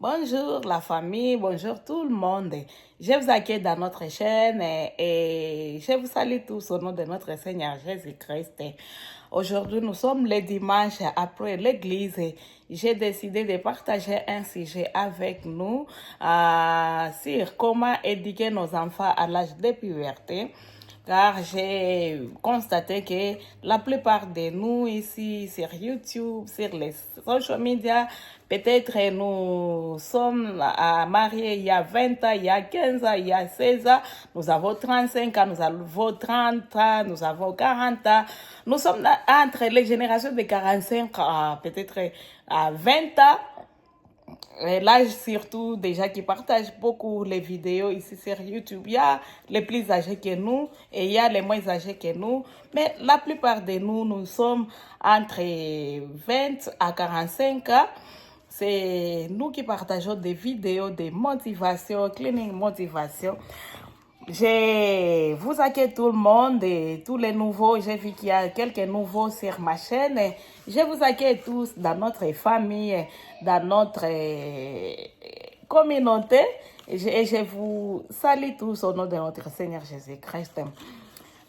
Bonjour la famille, bonjour tout le monde. Je vous accueille dans notre chaîne et je vous salue tous au nom de notre Seigneur Jésus-Christ. Aujourd'hui, nous sommes le dimanche après l'église. J'ai décidé de partager un sujet avec nous sur comment éduquer nos enfants à l'âge de puberté. Car j'ai constaté que la plupart de nous ici sur YouTube, sur les social media, peut-être nous sommes mariés il y a 20 ans, il y a 15 ans, il y a 16 ans, nous avons 35 ans, nous avons 30 ans, nous avons 40 ans. Nous sommes entre les générations de 45 à peut-être à 20 ans. Et là, surtout, déjà qui partagent beaucoup les vidéos ici sur YouTube, il y a les plus âgés que nous et il y a les moins âgés que nous. Mais la plupart de nous, nous sommes entre 20 à 45 ans. C'est nous qui partageons des vidéos de motivation, cleaning motivation. Je vous accueille tout le monde et tous les nouveaux. J'ai vu qu'il y a quelques nouveaux sur ma chaîne. Je vous accueille tous dans notre famille, dans notre communauté. Et je vous salue tous au nom de notre Seigneur Jésus-Christ.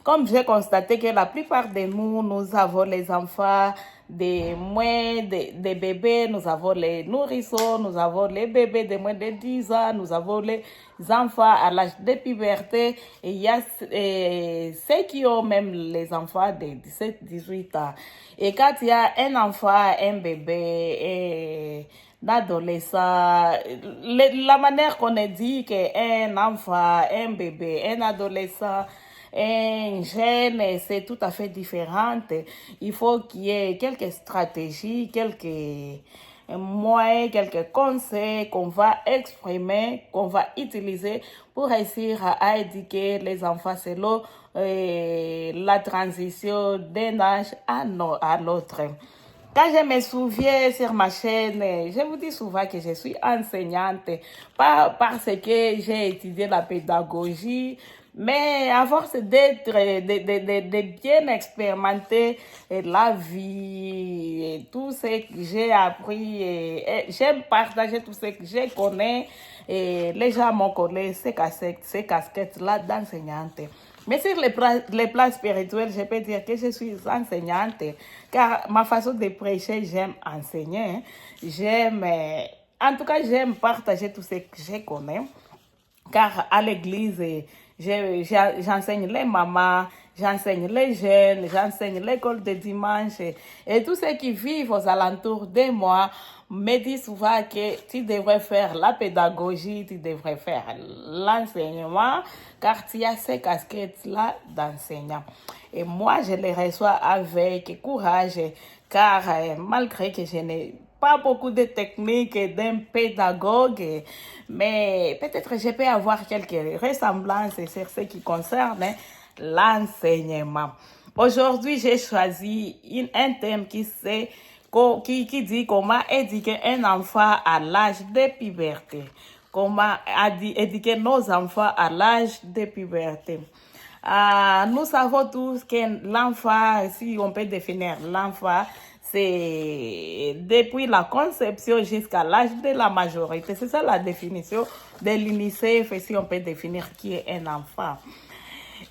Comme j'ai constaté que la plupart de nous, nous avons les enfants de moins des bébés, nous avons les nourrissons, nous avons les bébés de moins de 10 ans, nous avons les enfants à l'âge de puberté, et il y a ceux qui ont même les enfants de 17-18 ans. Et quand il y a un enfant, un bébé, d'adolescent, la manière qu'on a dit qu'un enfant, un bébé, un adolescent, un jeune, c'est tout à fait différent. Il faut qu'il y ait quelques stratégies, quelques moyens, quelques conseils qu'on va exprimer, qu'on va utiliser pour réussir à éduquer les enfants selon la transition d'un âge à l'autre. Quand je me souviens sur ma chaîne, je vous dis souvent que je suis enseignante, pas parce que j'ai étudié la pédagogie, mais à force d'être, de bien expérimenter la vie, et tout ce que j'ai appris, et j'aime partager tout ce que je connais, et les gens m'ont collé ces casquettes-là d'enseignante. Mais sur les plans spirituels, je peux dire que je suis enseignante, car ma façon de prêcher, j'aime enseigner. J'aime, en tout cas, j'aime partager tout ce que je connais. Car à l'église, j'enseigne les mamans, j'enseigne les jeunes, j'enseigne l'école de dimanche. Et tous ceux qui vivent aux alentours de moi me disent souvent que tu devrais faire la pédagogie, tu devrais faire l'enseignement, car tu as ces casquettes-là d'enseignant. Et moi, je les reçois avec courage, car malgré que je n'ai pas beaucoup de techniques d'un pédagogue, mais peut-être je peux avoir quelques ressemblances sur ce qui concerne l'enseignement. Aujourd'hui, j'ai choisi un thème qui dit comment éduquer un enfant à l'âge de puberté. Comment éduquer nos enfants à l'âge de puberté. Nous savons tous que l'enfant, si on peut définir l'enfant, c'est depuis la conception jusqu'à l'âge de la majorité. C'est ça la définition de l'UNICEF, si on peut définir qui est un enfant.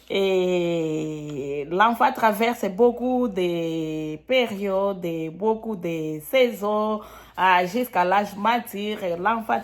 Et l'enfant traverse beaucoup de périodes, beaucoup de saisons jusqu'à l'âge mature. L'enfant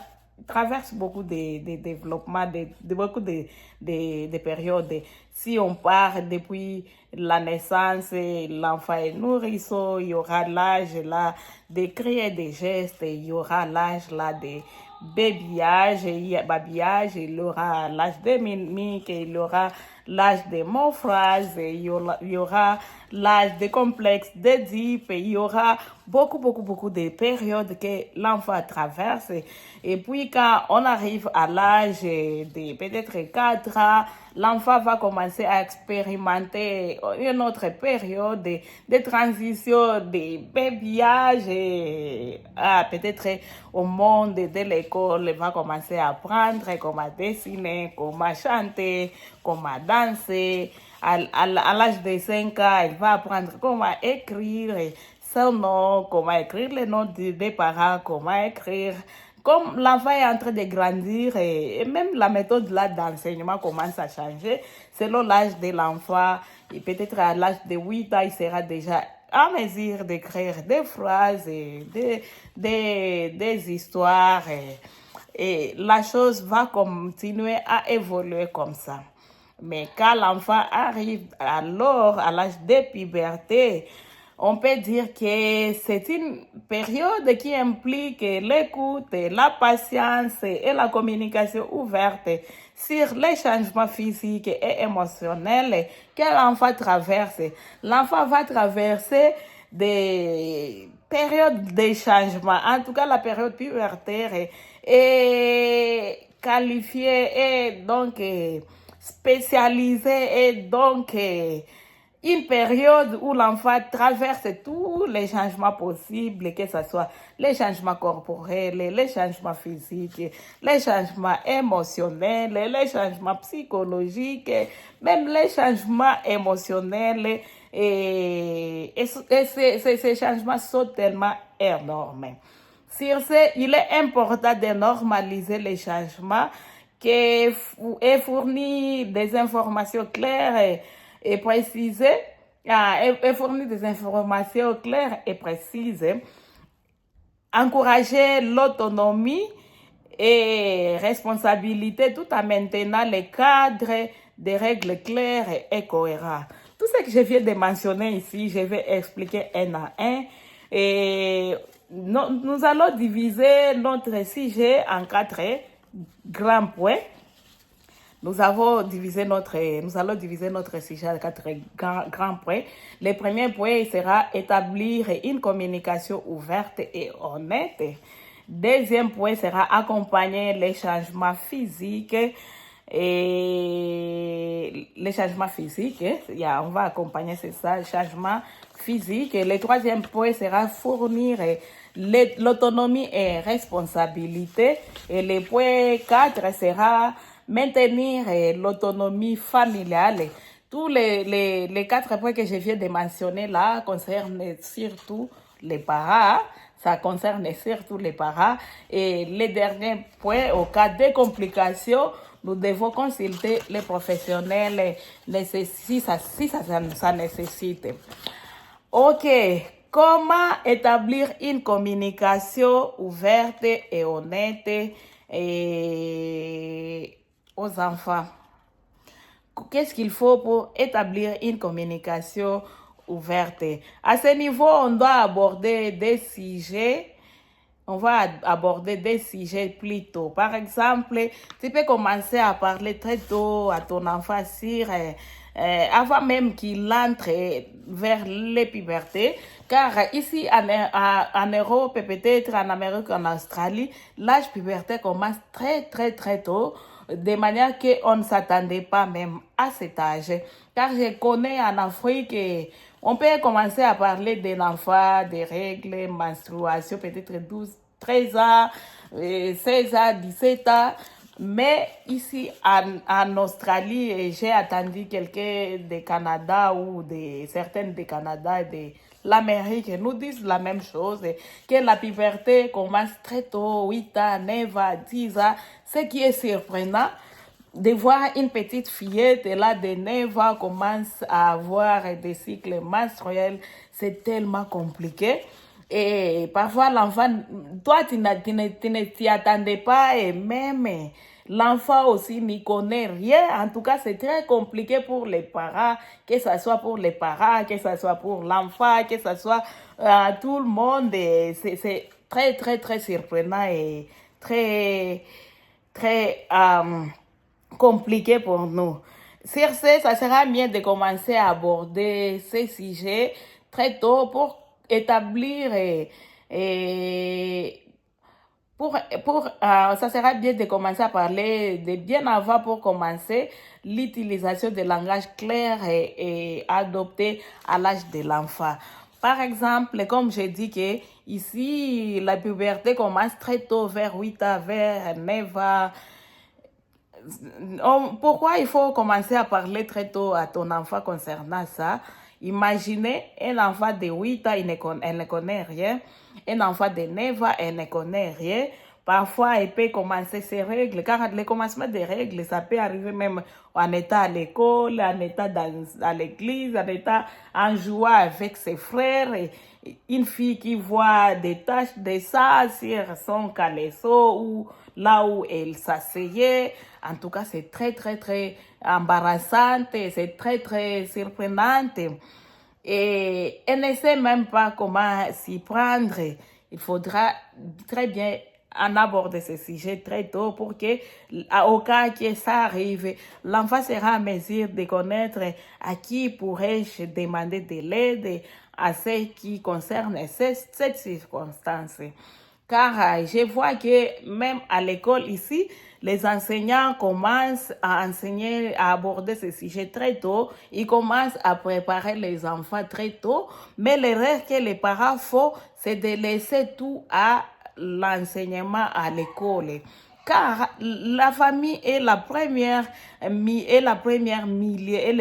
traverse beaucoup de développements, beaucoup de périodes. Si on part depuis la naissance, l'enfant est nourrisson, il y aura l'âge là de créer des gestes, il y aura l'âge là de babillage, il y aura l'âge de mimique, il y aura l'âge de morphrase, il y aura l'âge de complexe d'Édipe, il y aura beaucoup de périodes que l'enfant traverse. Et puis quand on arrive à l'âge de peut-être 4 ans, l'enfant va commencer à expérimenter une autre période de transition, de babillage, peut-être au monde de l'école, il va commencer à apprendre comment dessiner, comment chanter, comment danser. À l'âge de 5 ans, il va apprendre comment écrire son nom, comment écrire le nom des parents, comment écrire comme l'enfant est en train de grandir et même la méthode là d'enseignement commence à changer selon l'âge de l'enfant. Et peut-être à l'âge de 8 ans, il sera déjà à mesure d'écrire des phrases, et des histoires. Et la chose va continuer à évoluer comme ça. Mais quand l'enfant arrive alors à l'âge de puberté, on peut dire que c'est une période qui implique l'écoute, la patience et la communication ouverte sur les changements physiques et émotionnels que l'enfant traverse. L'enfant va traverser des périodes de changement, en tout cas la période pubertaire est qualifiée et donc spécialisée et donc une période où l'enfant traverse tous les changements possibles, que ce soit les changements corporels, les changements physiques, les changements émotionnels, les changements psychologiques, même les changements émotionnels. Ces changements sont tellement énormes. Sur ce, il est important de normaliser les changements et fournir des informations claires et préciser, et fournir des informations claires et précises, encourager l'autonomie et responsabilité tout en maintenant les cadres des règles claires et cohérentes. Tout ce que je viens de mentionner ici, je vais expliquer un à un. Et nous allons diviser notre sujet en 4 grands points. Nous allons diviser notre sujet en 4 grands points. Le premier point sera établir une communication ouverte et honnête. Deuxième point sera accompagner les changements physiques. Et les changements physiques, on va accompagner ces changements physiques. Et le troisième point sera fournir l'autonomie et responsabilité. Et le point 4 sera maintenir l'autonomie familiale. Tous les 4 points que je viens de mentionner là concernent surtout les parents. Ça concerne surtout les parents. Et le dernier point, au cas de complications, nous devons consulter les professionnels si ça nécessite. Ok, comment établir une communication ouverte et honnête aux enfants? Qu'est-ce qu'il faut pour établir une communication ouverte? À ce niveau, on doit aborder des sujets. On va aborder des sujets plus tôt. Par exemple, tu peux commencer à parler très tôt à ton enfant sur, avant même qu'il entre vers les pubertés. Car ici, en Europe, peut-être en Amérique, en Australie, l'âge puberté commence très, très, très tôt, de manière qu'on ne s'attendait pas même à cet âge. Car je connais en Afrique, on peut commencer à parler d'un enfant, des règles, menstruation, peut-être 12, 13 ans, 16 ans, 17 ans. Mais ici, en Australie, j'ai attendu quelqu'un du Canada ou certaines du Canada et de l'Amérique nous disent la même chose, que la puberté commence très tôt, 8 ans, 9 ans, 10 ans. Ce qui est surprenant, de voir une petite fillette là de 9 ans commence à avoir des cycles menstruels, c'est tellement compliqué. Et parfois l'enfant, toi tu ne t'y attendais pas et même l'enfant aussi n'y connaît rien. En tout cas, c'est très compliqué pour les parents, que ce soit pour les parents, que ce soit pour l'enfant, que ce soit tout le monde. C'est très, très, très surprenant et très, très compliqué pour nous. Sur ce, ça sera bien de commencer à aborder ces sujets très tôt pour établir ça sera bien de commencer à parler de bien avant pour commencer l'utilisation de langage clair et adopté à l'âge de l'enfant. Par exemple, comme j'ai dit que ici, la puberté commence très tôt, vers 8 ans, vers 9 ans. Pourquoi il faut commencer à parler très tôt à ton enfant concernant ça? Imaginez un enfant de 8 ans, elle ne connaît rien. Un enfant de 9 ans, elle ne connaît rien. parfois il peut commencer ses règles, car le commencement des règles, ça peut arriver même en état à l'école, en état à l'église, en état en jouant avec ses frères. Et une fille qui voit des taches de ça sur son caleçon ou là où elle s'asseyait. En tout cas, c'est très, très, très embarrassant, c'est très, très surprenant. Et elle ne sait même pas comment s'y prendre. Il faudra très bien en aborder ce sujet très tôt pour que, au cas que ça arrive, l'enfant sera en mesure de connaître à qui pourrais-je demander de l'aide à ce qui concerne cette circonstance. Car je vois que même à l'école ici, les enseignants commencent à enseigner, à aborder ce sujet très tôt. Ils commencent à préparer les enfants très tôt. Mais l'erreur que les parents font, c'est de laisser tout à l'enseignement à l'école. Car la famille est le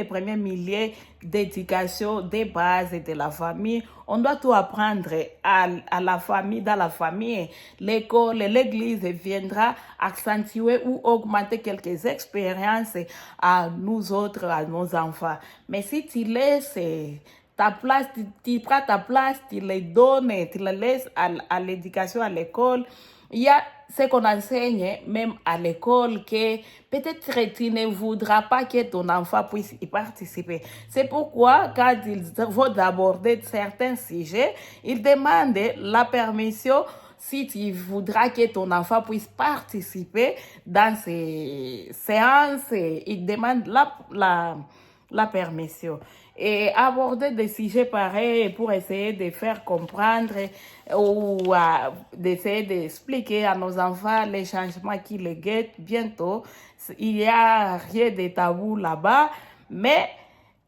premier milieu d'éducation des bases de la famille. On doit tout apprendre à la famille, dans la famille. L'école, l'église viendra accentuer ou augmenter quelques expériences à nous autres, à nos enfants. Mais si tu laisses ta place, tu prends ta place, tu les donnes, tu les laisses à l'éducation, à l'école. Il y a ce qu'on enseigne même à l'école que peut-être tu ne voudras pas que ton enfant puisse y participer. C'est pourquoi quand ils vont aborder certains sujets, ils demandent la permission si tu voudras que ton enfant puisse participer dans ces séances. Ils demandent la permission. Et aborder des sujets pareils pour essayer de faire comprendre ou d'essayer d'expliquer à nos enfants les changements qui les guettent bientôt. Il n'y a rien de tabou là-bas, mais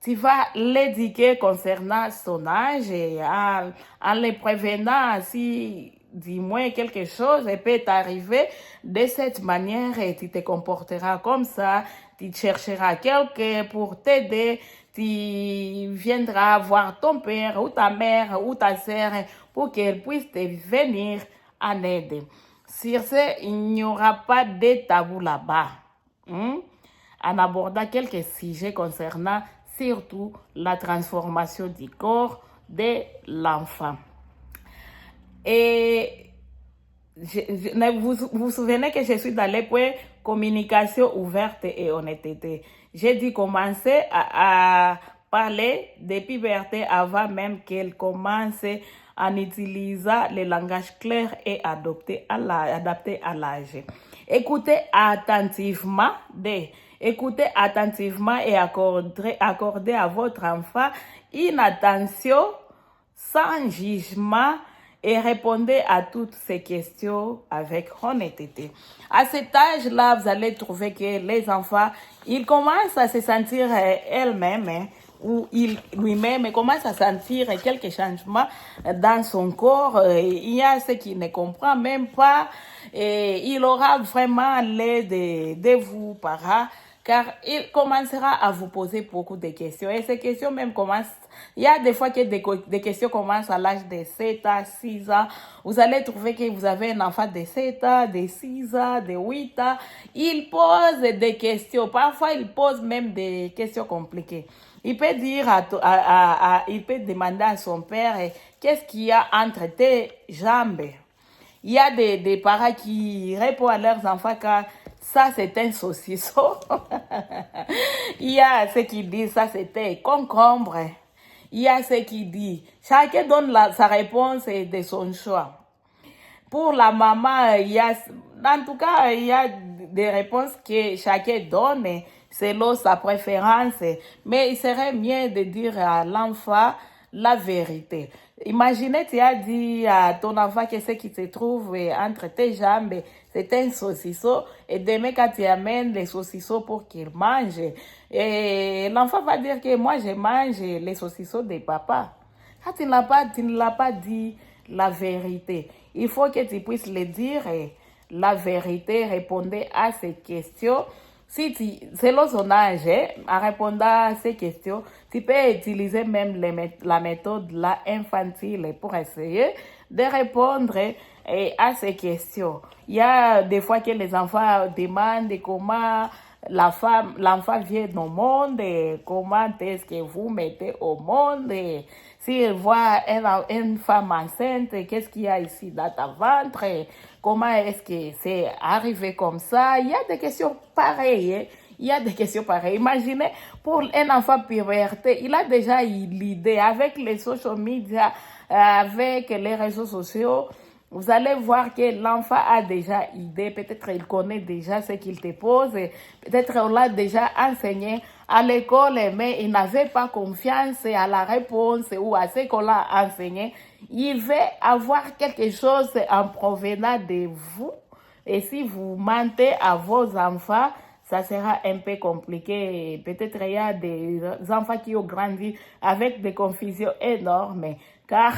tu vas l'éduquer concernant son âge et en les prévenant si du moins quelque chose peut t'arriver de cette manière et tu te comporteras comme ça, tu chercheras quelqu'un pour t'aider, tu viendras voir ton père ou ta mère ou ta sœur pour qu'elle puisse te venir en aide. Sur ce, il n'y aura pas de tabou là-bas. En abordant quelques sujets concernant surtout la transformation du corps de l'enfant. Et vous souvenez que je suis dans les points communication ouverte et honnêteté. J'ai dû commencer à parler de puberté avant même qu'elle commence en utilisant le langage clair et adapté à l'âge. Écoutez attentivement et accordez à votre enfant une attention sans jugement et répondez à toutes ces questions avec honnêteté. À cet âge-là, vous allez trouver que les enfants, ils commencent à se sentir elles-mêmes ou lui-même commence à sentir quelques changements dans son corps. Il y a ce qu'il ne comprend même pas et il aura vraiment l'aide de vous, parents, car il commencera à vous poser beaucoup de questions. Et ces questions même commencent, il y a des fois que des questions commencent à l'âge de 7 ans, 6 ans. Vous allez trouver que vous avez un enfant de 7 ans, de 6 ans, de 8 ans. Il pose des questions. Parfois, il pose même des questions compliquées. Il peut dire il peut demander à son père, qu'est-ce qu'il y a entre tes jambes? Il y a des parents qui répondent à leurs enfants car ça c'est un saucisson. Il y a ceux qui disent ça c'est un concombre. Il y a ceux qui disent, chacun donne sa réponse de son choix. Pour la maman, en tout cas, il y a des réponses que chacun donne selon sa préférence. Mais il serait mieux de dire à l'enfant la vérité. Imaginez, tu as dit à ton enfant que ce qui se trouve entre tes jambes, c'est un saucisson. Et demain, quand tu amènes les saucissons pour qu'il mange, et l'enfant va dire que moi, je mange les saucissons de papa. Quand tu ne l'as pas dit la vérité. Il faut que tu puisses le dire la vérité, répondre à ces questions. Selon son âge, en répondant à ces questions, tu peux utiliser même la méthode infantile pour essayer de répondre à ces questions. Il y a des fois que les enfants demandent comment l'enfant vient au monde, et comment est-ce que vous mettez au monde, et s'il voit une femme enceinte, qu'est-ce qu'il y a ici dans ta ventre, et comment est-ce que c'est arrivé comme ça. Il y a des questions pareilles. Hein? Il y a des questions pareilles. Imaginez, pour un enfant puberté, il a déjà l'idée avec les social media, avec les réseaux sociaux. Vous allez voir que l'enfant a déjà idée, peut-être il connaît déjà ce qu'il te pose, peut-être on l'a déjà enseigné à l'école, mais il n'avait pas confiance à la réponse ou à ce qu'on l'a enseigné. Il veut avoir quelque chose en provenant de vous, et si vous mentez à vos enfants, ça sera un peu compliqué. Peut-être il y a des enfants qui ont grandi avec des confusions énormes, car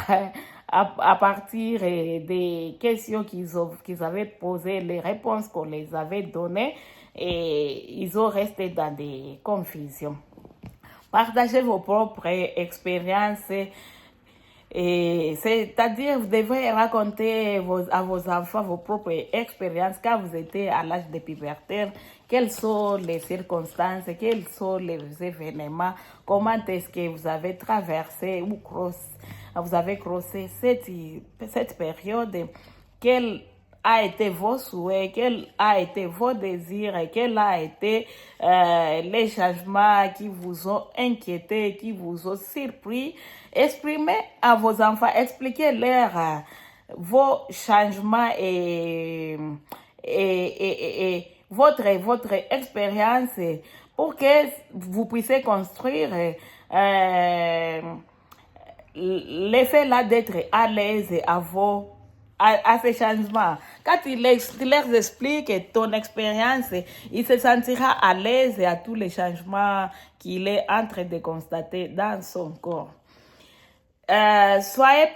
à partir des questions qu'ils avaient posées, les réponses qu'on les avait données, et ils ont resté dans des confusions. Partagez vos propres expériences. C'est-à-dire, vous devez raconter à vos enfants vos propres expériences quand vous étiez à l'âge de puberté. Quelles sont les circonstances, quels sont les événements, comment est-ce que vous avez traversé ou vous avez crossé cette période, quel a été vos souhaits, quel a été vos désirs, et quel a été les changements qui vous ont inquiété, qui vous ont surpris. Exprimez à vos enfants, expliquez-leur vos changements et votre expérience pour que vous puissiez construire l'effet là d'être à l'aise à ces changements. Quand tu leur expliques ton expérience, il se sentira à l'aise à tous les changements qu'il est en train de constater dans son corps. Soyez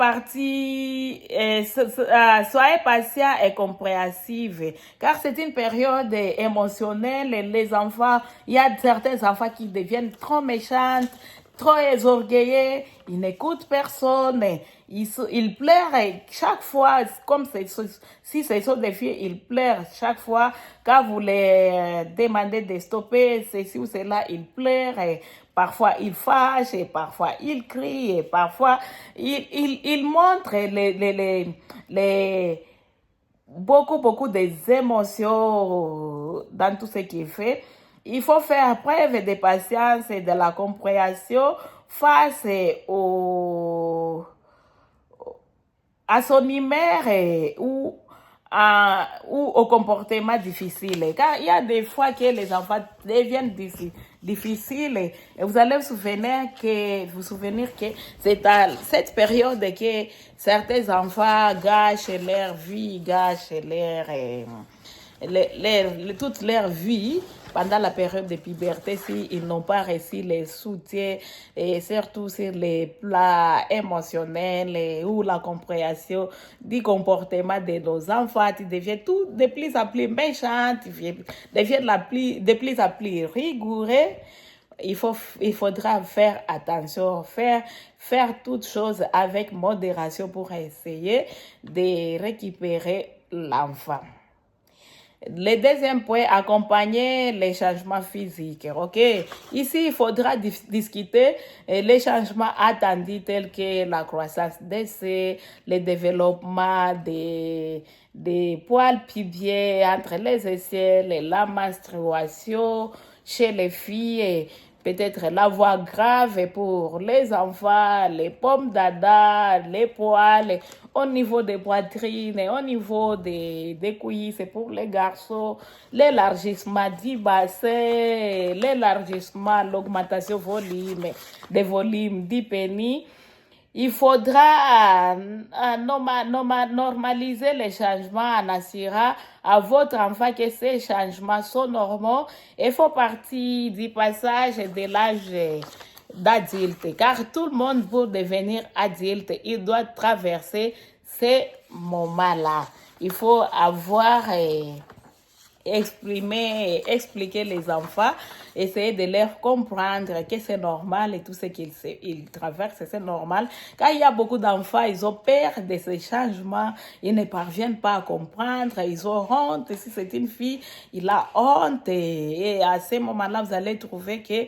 patient et compréhensif, car c'est une période émotionnelle. Les enfants, il y a certains enfants qui deviennent trop méchants, trop orgueilleux, ils n'écoutent personne, ils pleurent chaque fois, comme si ce sont des filles, ils pleurent chaque fois. Quand vous les demandez de stopper ceci ou cela, ils pleurent. Parfois, ils fâchent, et parfois, ils crient, et parfois, ils montrent beaucoup des émotions dans tout ce qu'il fait. Il faut faire preuve de patience et de la compréhension face à son humeur ou au comportement difficile. Car il y a des fois que les enfants deviennent difficiles, et vous allez vous souvenir que c'est à cette période que certains enfants gâchent leur vie, gâchent toute leur vie pendant la période de puberté s'ils n'ont pas reçu les soutiens, et surtout sur les plans émotionnels ou la compréhension du comportement de nos enfants. Tu deviens tout de plus en plus méchant, tu deviens de plus en plus rigoureux. Il faudra faire attention, faire toutes choses avec modération pour essayer de récupérer l'enfant. Le deuxième point, accompagner les changements physiques. Ok, ici, il faudra discuter les changements attendus tels que la croissance des seins, le développement des poils pubiens entre les aisselles, la menstruation chez les filles, peut-être la voix grave pour les enfants, les pommes d'Adam, les poils au niveau des poitrines, au niveau des cuisses pour les garçons, l'élargissement du bassin, l'augmentation des volumes du pénis. Il faudra normaliser les changements en assurant à votre enfant que ces changements sont normaux et font partie du passage de l'âge d'adulte. Car tout le monde, pour devenir adulte, il doit traverser ces moments-là. Il faut avoir expliquer les enfants, essayer de leur comprendre que c'est normal et tout ce qu'ils traversent, c'est normal. Quand il y a beaucoup d'enfants, ils ont peur de ces changements, ils ne parviennent pas à comprendre, ils ont honte. Si c'est une fille, il a honte et à ce moment-là, vous allez trouver que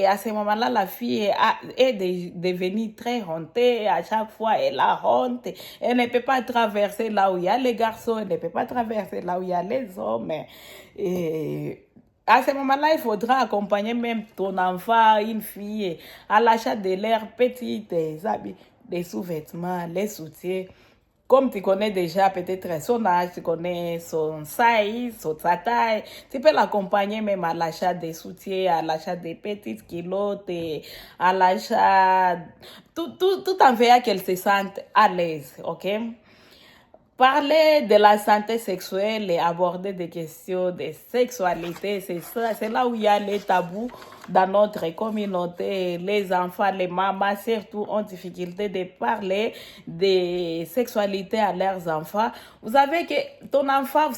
à ce moment-là, la fille est devenue très hontée. À chaque fois, elle a honte. Elle ne peut pas traverser là où il y a les garçons, elle ne peut pas traverser là où il y a les hommes. Et à ce moment-là, il faudra accompagner même ton enfant, une fille, à l'achat de leurs petites habits, des sous-vêtements, les soutiens. Comme tu connais déjà peut-être son âge, tu connais son size, sa taille, tu peux l'accompagner même à l'achat des soutiens, à l'achat des petites culottes, à l'achat, tout en veillant qu'elle se sente à l'aise, ok? Parler de la santé sexuelle et aborder des questions de sexualité, c'est là où il y a les tabous dans notre communauté. Les enfants, les mamans surtout ont difficulté de parler de sexualité à leurs enfants. Vous savez que ton enfant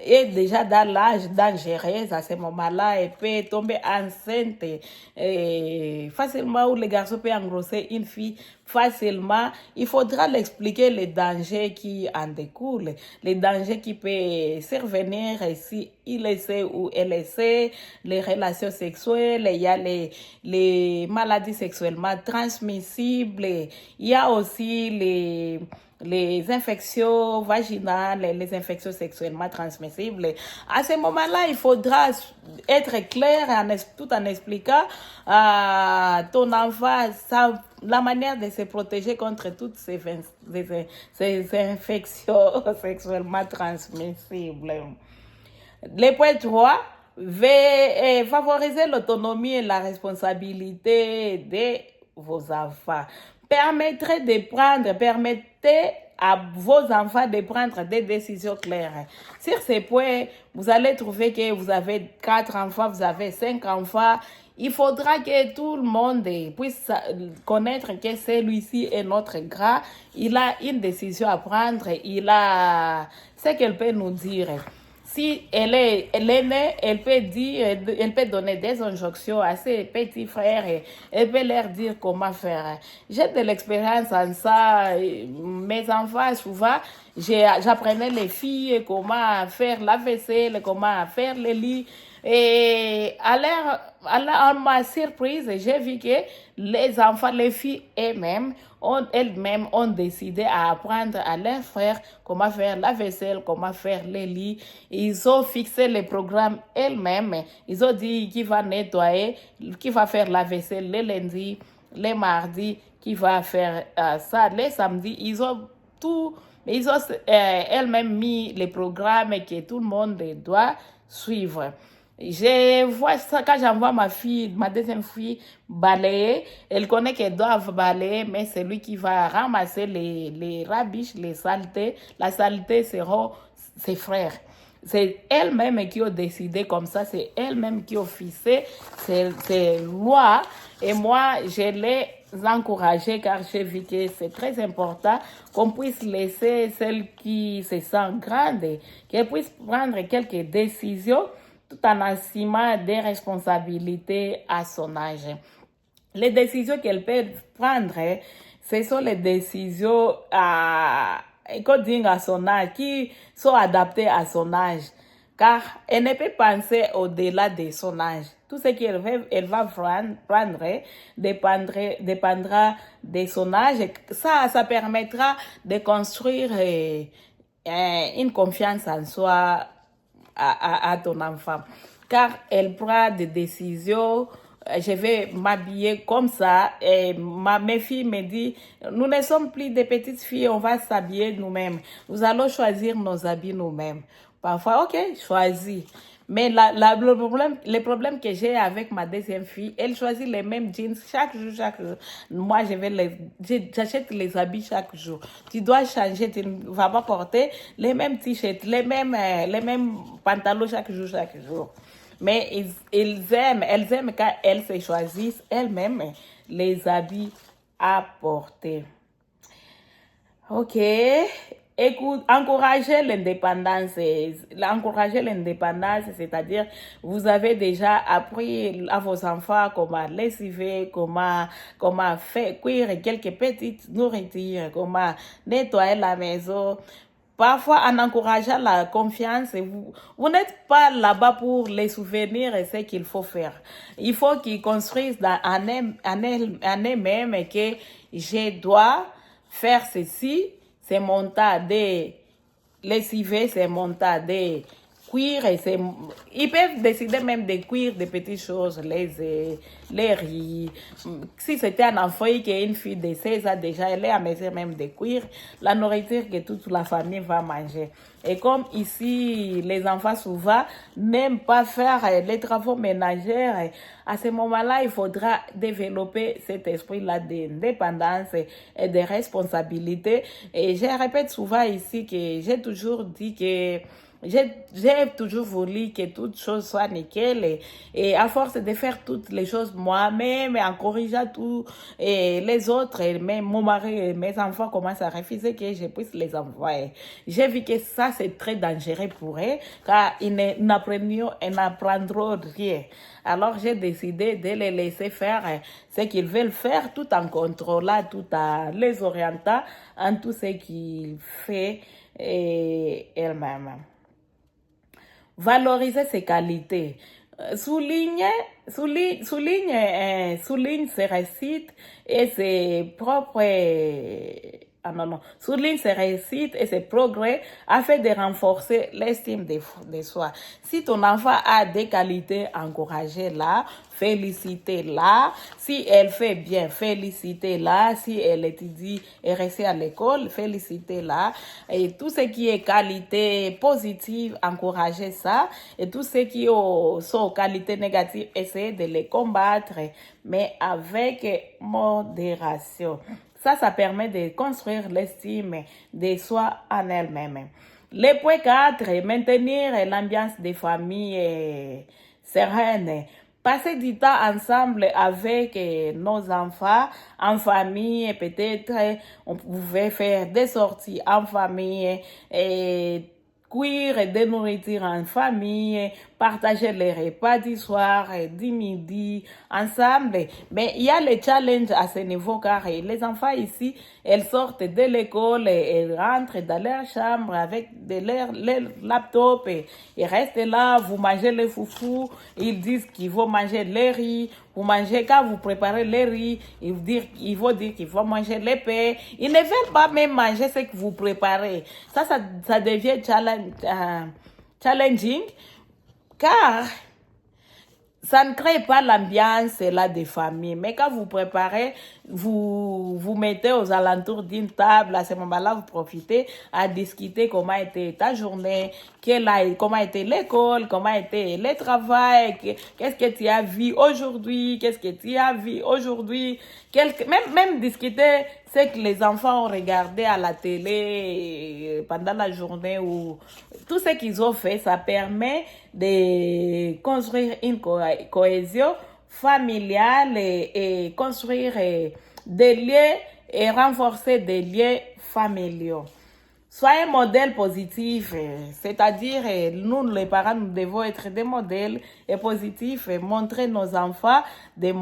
est déjà dans l'âge dangereux à ce moment-là et peut tomber enceinte facilement, ou le garçon peut engrosser une fille facilement. Il faudra l'expliquer les dangers qui en découlent, les dangers qui peuvent survenir si il essaie ou elle essaie, les relations sexuelles, il y a les maladies sexuellement transmissibles, il y a aussi les infections vaginales, les infections sexuellement transmissibles. À ce moment-là, il faudra être clair tout en expliquant à ton enfant la manière de se protéger contre toutes ces infections sexuellement transmissibles. Le point 3, favoriser l'autonomie et la responsabilité de vos enfants. Permettez à vos enfants de prendre des décisions claires. Sur ces points, vous allez trouver que vous avez 4 enfants, vous avez 5 enfants. Il faudra que tout le monde puisse connaître que celui-ci est notre grand. Il a une décision à prendre. Il a ce qu'elle peut nous dire. Si elle est née, elle peut donner des injonctions à ses petits frères et elle peut leur dire comment faire. J'ai de l'expérience en ça. Mes enfants, souvent, j'apprenais les filles comment faire la vaisselle, comment faire le lit. Et à ma surprise, j'ai vu que les enfants, les filles elles-mêmes ont décidé à apprendre à leurs frères comment faire la vaisselle, comment faire les lits. Ils ont fixé les programmes elles-mêmes. Ils ont dit qui va nettoyer, qui va faire la vaisselle les lundis, les mardis, qui va faire ça les samedis. Ils ont elles-mêmes mis les programmes que tout le monde doit suivre. Je vois ça quand j'envoie ma deuxième fille balayer. Elle connaît qu'elle doit balayer, mais c'est lui qui va ramasser les rabiches, les saletés. La saleté seront ses frères. C'est elles-mêmes qui ont décidé comme ça, c'est elles-mêmes qui ont fixé ces lois. Et moi, je les encourager car j'ai vu que c'est très important qu'on puisse laisser celle qui se sent grande, qu'elle puisse prendre quelques décisions tout en assumant des responsabilités à son âge. Les décisions qu'elle peut prendre, ce sont les décisions à son âge, qui sont adaptées à son âge. Car elle ne peut penser au-delà de son âge. Tout ce qu'elle va prendre dépendra de son âge. Ça permettra de construire une confiance en soi à ton enfant. Car elle prend des décisions. Je vais m'habiller comme ça. Et mes filles me disent, nous ne sommes plus des petites filles, on va s'habiller nous-mêmes. Nous allons choisir nos habits nous-mêmes. Parfois, ok, choisis. Mais le problème que j'ai avec ma deuxième fille, elle choisit les mêmes jeans chaque jour. Moi, j'achète les habits chaque jour. Tu dois changer, tu ne vas pas porter les mêmes t-shirts, les mêmes pantalons chaque jour. Mais elles aiment quand elles se choisissent elles-mêmes les habits à porter. Ok. Écoute, encourager l'indépendance, c'est-à-dire vous avez déjà appris à vos enfants comment lessiver, comment faire cuire quelques petites nourritures, comment nettoyer la maison. Parfois, en encourageant la confiance, vous n'êtes pas là-bas pour les souvenirs et ce qu'il faut faire. Il faut qu'ils construisent en eux-mêmes que je dois faire ceci, c'est mon tas de lessiver, c'est mon tas de cuire. Ils peuvent décider même de cuire des petites choses, les œufs, les riz. Si c'était un enfant qui est une fille de 16 ans déjà, elle est à mesure même de cuire la nourriture que toute la famille va manger. Et comme ici, les enfants souvent n'aiment pas faire les travaux ménagers, à ce moment-là, il faudra développer cet esprit-là d'indépendance et de responsabilité. Et je répète souvent ici que j'ai toujours dit que j'ai toujours voulu que toutes choses soient nickel et à force de faire toutes les choses moi-même en corrigeant tout et les autres, et même mon mari et mes enfants commencent à refuser que je puisse les envoyer. J'ai vu que ça c'est très dangereux pour eux car ils n'apprendront rien. Alors j'ai décidé de les laisser faire ce qu'ils veulent faire tout en contrôlant, tout en les orientant en tout ce qu'ils font elles-mêmes. Valoriser ses qualités. Souligne ses réussites et ses propres... ah non, non. Souligne ses réussites et ses progrès afin de renforcer l'estime de soi. Si ton enfant a des qualités, encouragez-la, félicitez-la. Si elle fait bien, félicitez-la. Si elle étudie et reste à l'école, félicitez-la. Et tout ce qui est qualité positive, encouragez ça. Et tout ce qui sont qualités négatives, essayez de les combattre, mais avec modération. Ça permet de construire l'estime de soi en elle-même. Le point 4, maintenir l'ambiance des familles sereine. Passer du temps ensemble avec nos enfants, en famille, peut-être on pouvait faire des sorties en famille, cuire et de nourriture en famille, partager les repas du soir et du midi ensemble. Mais il y a les challenges à ce niveau car les enfants ici, elles sortent de l'école et elles rentrent dans leur chambre avec leur laptop et ils restent là, vous mangez les foufous, ils disent qu'ils vont manger les riz, vous mangez, quand vous préparez les riz, ils vont dire qu'ils vont manger les pains. Ils ne veulent pas même manger ce que vous préparez. Ça devient challenging car ça ne crée pas l'ambiance là des familles. Mais quand vous préparez, vous mettez aux alentours d'une table. À ce moment-là, vous profitez à discuter comment était ta journée, comment était l'école, comment était le travail, qu'est-ce que tu as vu aujourd'hui, qu'est-ce que tu as vu aujourd'hui. Même discuter ce que les enfants ont regardé à la télé pendant la journée ou tout ce qu'ils ont fait, ça permet de construire une cohésion familiale et construire des liens et renforcer des liens familiaux. Soyez un modèle positif, c'est-à-dire nous les parents, nous devons être des modèles positifs et montrer nos enfants des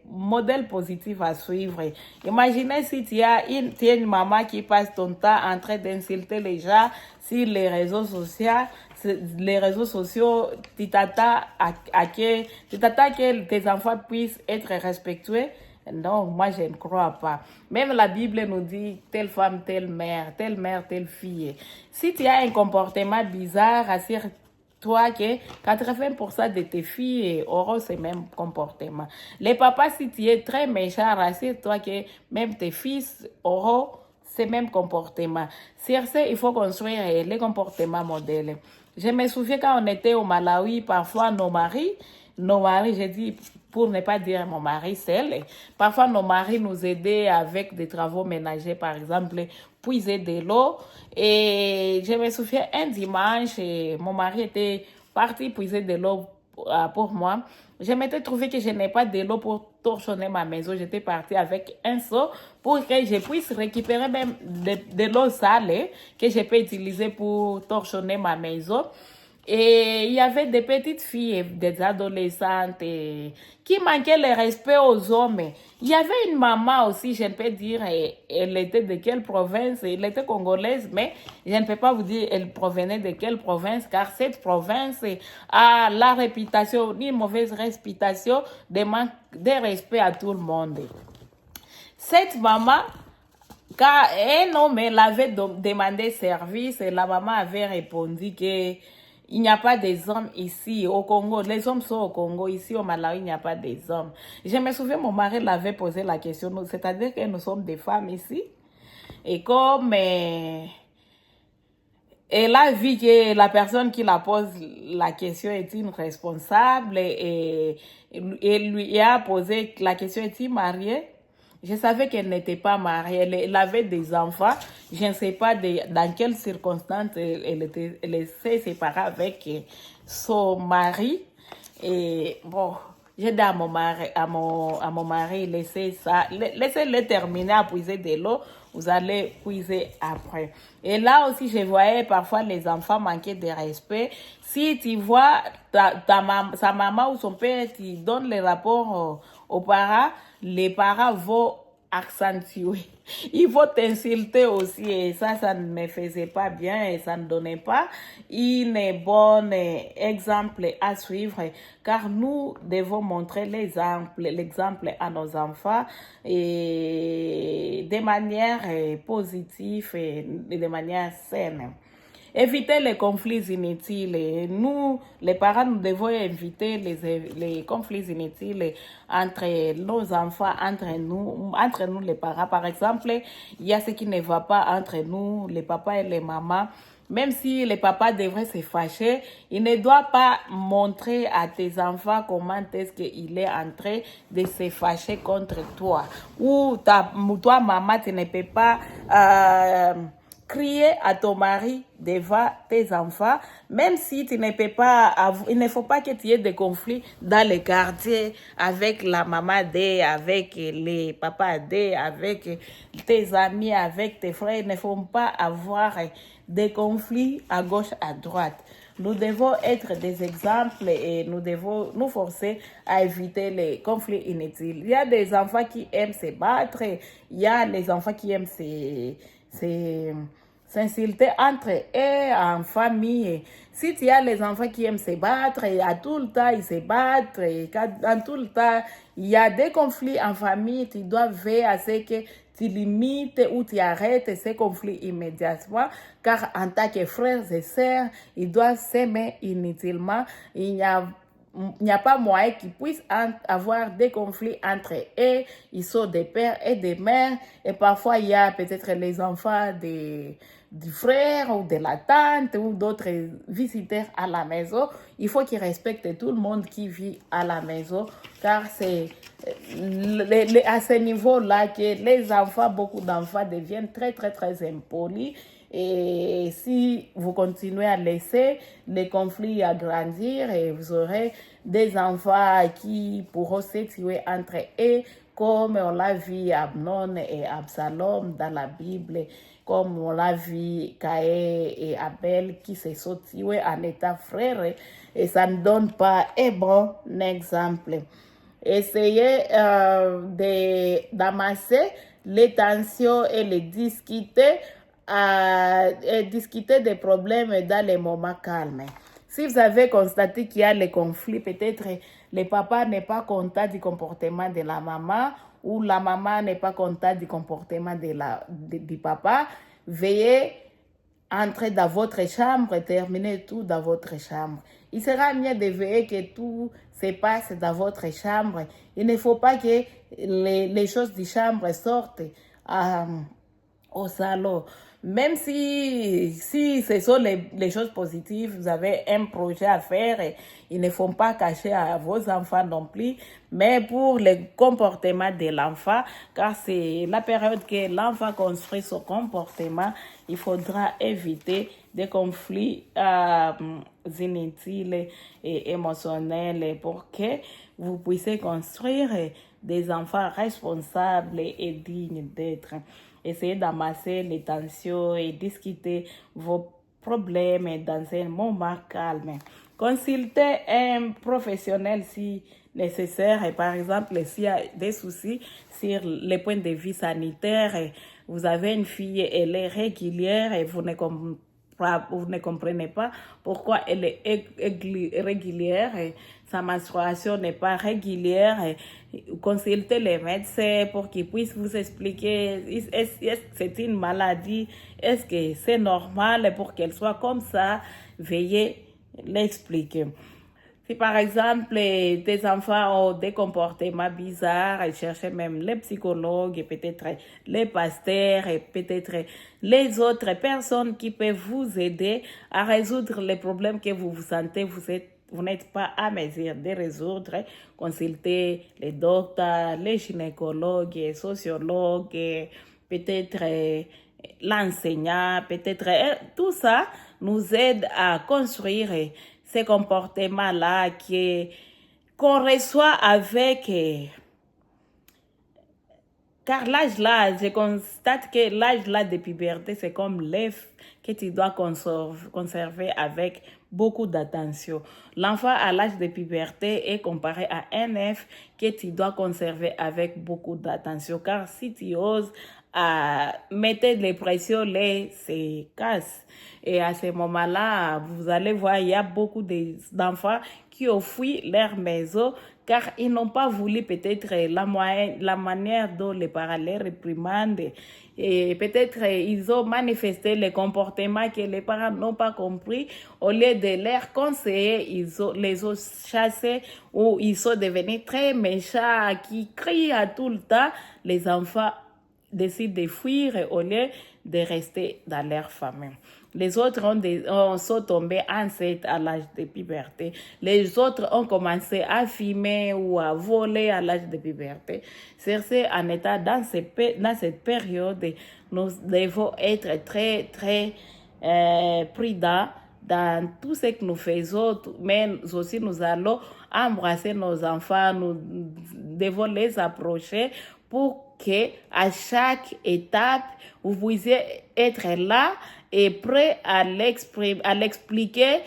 modèles positifs à suivre. Imaginez si tu as une maman qui passe ton temps en train d'insulter les gens sur les réseaux sociaux, tu t'attends que tes enfants puissent être respectueux. Non, moi je ne crois pas. Même la Bible nous dit telle femme, telle mère, telle fille. Si tu as un comportement bizarre, assure-toi que 80% de tes filles auront ce même comportement. Les papas, si tu es très méchant, assure-toi que même tes fils auront ce même comportement. Sur ce, il faut construire les comportements modèles. Je me souviens quand on était au Malawi, parfois nos maris, j'ai dit, pour ne pas dire mon mari seul, parfois nos maris nous aidaient avec des travaux ménagers, par exemple, puiser de l'eau. Et je me souviens un dimanche, mon mari était parti puiser de l'eau pour moi. Je m'étais trouvé que je n'ai pas de l'eau pour torchonner ma maison. J'étais partie avec un seau pour que je puisse récupérer même de l'eau salée que je peux utiliser pour torchonner ma maison. Et il y avait des petites filles, des adolescentes qui manquaient le respect aux hommes. Il y avait une maman aussi, je ne peux dire, elle était de quelle province, elle était congolaise, mais je ne peux pas vous dire elle provenait de quelle province, car cette province a la réputation, une mauvaise réputation de manque de respect à tout le monde. Cette maman, quand un homme l'avait demandé service, la maman avait répondu que il n'y a pas des hommes ici au Congo. Les hommes sont au Congo. Ici au Malawi, il n'y a pas des hommes. Je me souviens, mon mari l'avait posé la question. C'est-à-dire que nous sommes des femmes ici. Et comme elle a vu que la personne qui la pose la question est une responsable et lui a posé la question, est-il marié? Je savais qu'elle n'était pas mariée, elle avait des enfants. Je ne sais pas dans quelles circonstances elle s'est séparée avec son mari. Et bon, j'ai dit à mon mari, laissez-le terminer à puiser de l'eau, vous allez puiser après. Et là aussi, je voyais parfois les enfants manquer de respect. Si tu vois sa maman ou son père, tu donnes les rapports aux parents, les parents vont accentuer. Ils vont t'insulter aussi et ça ne me faisait pas bien et ça ne donnait pas un bon exemple à suivre car nous devons montrer l'exemple à nos enfants et de manière positive et de manière saine. Éviter les conflits inutiles. Nous, les parents, nous devons éviter les conflits inutiles entre nos enfants, entre nous les parents. Par exemple, il y a ce qui ne va pas entre nous, les papas et les mamans. Même si les papas devraient se fâcher, il ne doit pas montrer à tes enfants comment est-ce qu'il est en train de se fâcher contre toi. Ou toi, maman, tu ne peux pas... crier à ton mari devant tes enfants, même si tu ne peux pas, il ne faut pas que tu aies des conflits dans les quartiers avec la maman D, avec les papas D, avec tes amis, avec tes frères. Il ne faut pas avoir des conflits à gauche, à droite. Nous devons être des exemples et nous devons nous forcer à éviter les conflits inutiles. Il y a des enfants qui aiment se battre, il y a les enfants qui aiment s'insulter entre eux en famille. Si tu as les enfants qui aiment se battre, et à tout le temps ils se battent, et dans tout le temps il y a des conflits en famille, tu dois veiller à ce que tu limites ou tu arrêtes ces conflits immédiatement, car en tant que frères et sœurs, ils doivent s'aimer inutilement. Il n'y a pas moyen qu'ils puissent avoir des conflits entre eux. Ils sont des pères et des mères. Et parfois, il y a peut-être les enfants du frère ou de la tante ou d'autres visiteurs à la maison. Il faut qu'ils respectent tout le monde qui vit à la maison, car c'est à ce niveau-là que les enfants, beaucoup d'enfants deviennent très, très, très impolis. Et si vous continuez à laisser les conflits agrandir, et vous aurez des enfants qui pourront se tuer entre eux, comme on l'a vu Amnon et Absalom dans la Bible, comme on l'a vu Caïn et Abel qui se sont tués en état frères, et ça ne donne pas un bon exemple. Essayez d'amasser les tensions et les discuter discuter des problèmes dans les moments calmes. Si vous avez constaté qu'il y a les conflits, peut-être le papa n'est pas content du comportement de la maman ou la maman n'est pas contente du comportement du papa, veuillez entrer dans votre chambre et terminer tout dans votre chambre. Il sera mieux de veiller que tout se passe dans votre chambre. Il ne faut pas que les choses du chambre sortent au salon. Même si ce sont les choses positives, vous avez un projet à faire et ils ne font pas cacher à vos enfants non plus. Mais pour le comportement de l'enfant, car c'est la période que l'enfant construit son comportement, il faudra éviter des conflits inutiles et émotionnels pour que vous puissiez construire des enfants responsables et dignes d'être. Essayez d'amasser les tensions et discuter vos problèmes dans un moment calme. Consultez un professionnel si nécessaire. Et par exemple, s'il y a des soucis sur les points de vue sanitaires, vous avez une fille, elle est régulière et vous ne comprenez pas pourquoi elle est régulière et sa menstruation n'est pas régulière. Consultez les médecins pour qu'ils puissent vous expliquer est-ce que c'est une maladie, est-ce que c'est normal pour qu'elle soit comme ça. Veuillez l'expliquer. Si par exemple tes enfants ont des comportements bizarres, cherchez même les psychologues, et peut-être les pasteurs, et peut-être les autres personnes qui peuvent vous aider à résoudre les problèmes que vous vous sentez, vous n'êtes pas à mesure de résoudre. Consultez les docteurs, les gynécologues, les sociologues, peut-être l'enseignant, peut-être tout ça nous aide à construire ces comportements-là qu'on reçoit avec... car l'âge là, je constate que l'âge là de puberté, c'est comme l'œuf que tu dois conserver avec beaucoup d'attention. L'enfant à l'âge de puberté est comparé à un œuf que tu dois conserver avec beaucoup d'attention. Car si tu oses mettre les pressions, les se cassent. Et à ce moment-là, vous allez voir, il y a beaucoup d'enfants qui ont fui leur maison car ils n'ont pas voulu peut-être la manière dont les parents les réprimandent. Et peut-être ils ont manifesté les comportements que les parents n'ont pas compris. Au lieu de leur conseiller, les ont chassés ou ils sont devenus très méchants, qui crient à tout le temps. Les enfants décident de fuir au lieu de rester dans leur famille. Les autres sont tombés enceintes à l'âge de puberté. Les autres ont commencé à fumer ou à voler à l'âge de puberté. C'est en état dans cette période, nous devons être très, très prudents dans tout ce que nous faisons, mais aussi nous allons embrasser nos enfants, nous devons les approcher pour que à chaque étape, vous puissiez être là et prêt à l'expliquer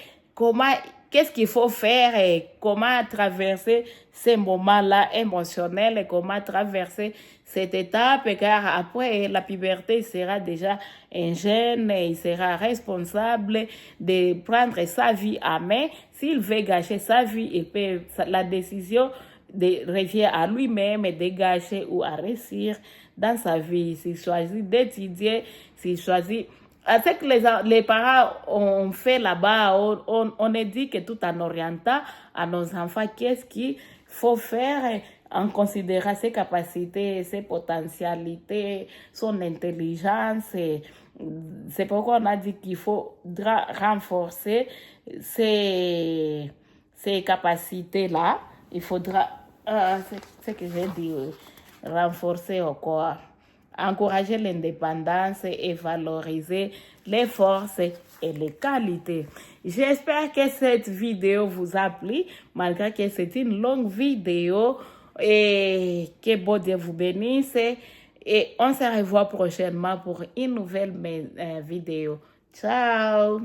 qu'est-ce qu'il faut faire et comment traverser ces moments-là émotionnels et comment traverser cette étape, car après la puberté, il sera déjà un jeune et il sera responsable de prendre sa vie à main. S'il veut gâcher sa vie, la décision revient à lui-même de gâcher ou à réussir dans sa vie. S'il choisit d'étudier, s'il choisit... Ce que les parents ont fait là-bas, on dit que tout en orientant à nos enfants, qu'est-ce qu'il faut faire en considérant ses capacités, ses potentialités, son intelligence. C'est pourquoi on a dit qu'il faudra renforcer ces capacités-là. Il faudra, c'est ce que j'ai dit, renforcer quoi? Encourager l'indépendance et valoriser les forces et les qualités. J'espère que cette vidéo vous a plu, malgré que c'est une longue vidéo, et que bon Dieu vous bénisse. Et on se revoit prochainement pour une nouvelle vidéo. Ciao!